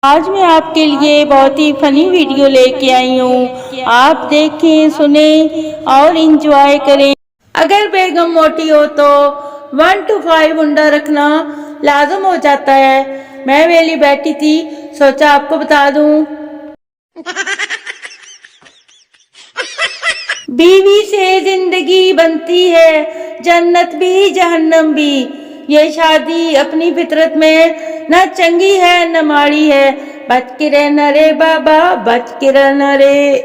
آج میں آپ کے لیے بہت ہی فنی ویڈیو لے کے آئی ہوں. آپ دیکھیں، سنیں اور انجوائے کریں. اگر بیگم موٹی ہو تو 1 to 5 انڈا رکھنا لازم ہو جاتا ہے. میں ویلی بیٹھی تھی، سوچا آپ کو بتا دوں. بیوی سے زندگی بنتی ہے، جنت بھی جہنم بھی. یہ شادی اپنی فطرت میں نہ چنگی ہے نہ ماڑی ہے. بچ کے رہنا رے بابا، بچ کے رہنا رے.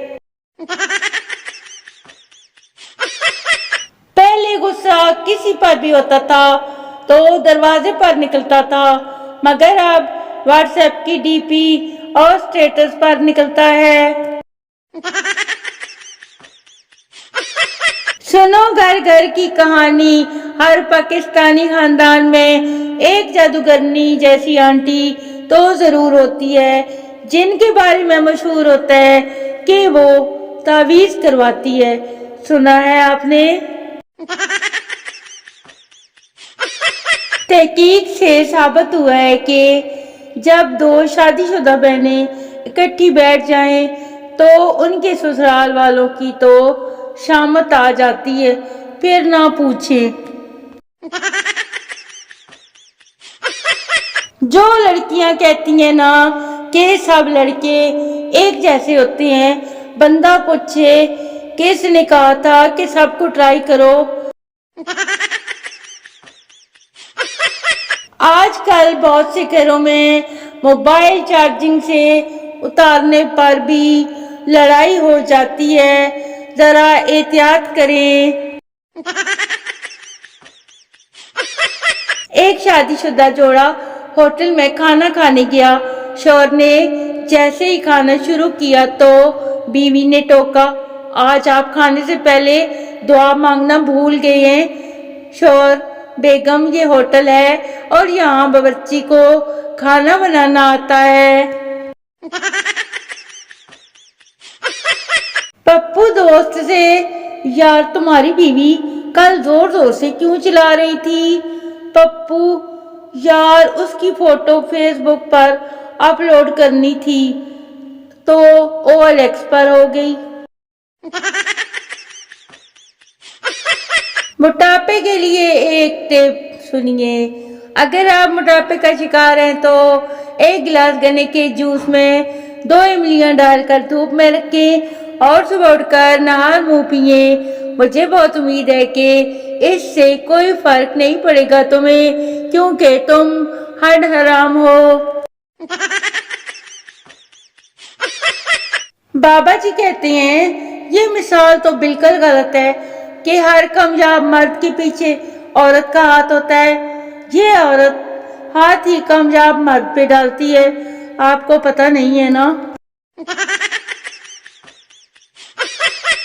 پہلے غصہ کسی پر بھی ہوتا تھا تو دروازے پر نکلتا تھا، مگر اب واٹس ایپ کی ڈی پی اور سٹیٹس پر نکلتا ہے. سنو گھر گھر کی کہانی. ہر پاکستانی خاندان میں ایک جادوگرنی جیسی آنٹی تو ضرور ہوتی ہے، جن کے بارے میں مشہور ہوتا ہے کہ وہ تعویذ کرواتی ہے. سنا ہے آپ نے؟ تحقیق سے ثابت ہوا ہے کہ جب 2 شادی شدہ بہنیں اکٹھی بیٹھ جائیں تو ان کے سسرال والوں کی تو شامت آ جاتی ہے، پھر نہ پوچھیں. جو لڑکیاں کہتی ہیں نا کہ سب لڑکے ایک جیسے ہوتے ہیں، بندہ پوچھے کس نے کہا تھا کہ سب کو ٹرائی کرو. آج کل بہت سے گھروں میں موبائل چارجنگ سے اتارنے پر بھی لڑائی ہو جاتی ہے. ذرا احتیاط کریں. ایک شادی شدہ جوڑا ہوٹل میں کھانا کھانے گیا. شوہر نے جیسے ہی کھانا شروع کیا تو بیوی نے ٹوکا، آج آپ کھانے سے پہلے دعا مانگنا بھول گئے ہیں. شوہر: بیگم یہ ہوٹل ہے اور یہاں باورچی کو کھانا بنانا آتا ہے. پپو دوست سے: یار تمہاری بیوی کل زور زور سے کیوں چلا رہی تھی؟ پپو: یار اس کی فوٹو فیس بک پر اپلوڈ کرنی تھی تو OLX پر ہو گئی. موٹاپے کے لیے ایک ٹپ سنیے. اگر آپ موٹاپے کا شکار ہیں تو 1 گلاس گنے کے جوس میں 2 املیاں ڈال کر دھوپ میں رکھیں اور صبح اٹھ کر نہار منہ پیئیں. مجھے بہت امید ہے کہ اس سے کوئی فرق نہیں پڑے گا تمہیں، کیونکہ تم ہڈ حرام ہو. بابا جی کہتے ہیں یہ مثال تو بالکل غلط ہے کہ ہر کامیاب مرد کے پیچھے عورت کا ہاتھ ہوتا ہے. یہ عورت ہاتھ ہی کامیاب مرد پہ ڈالتی ہے. آپ کو پتہ نہیں ہے نا؟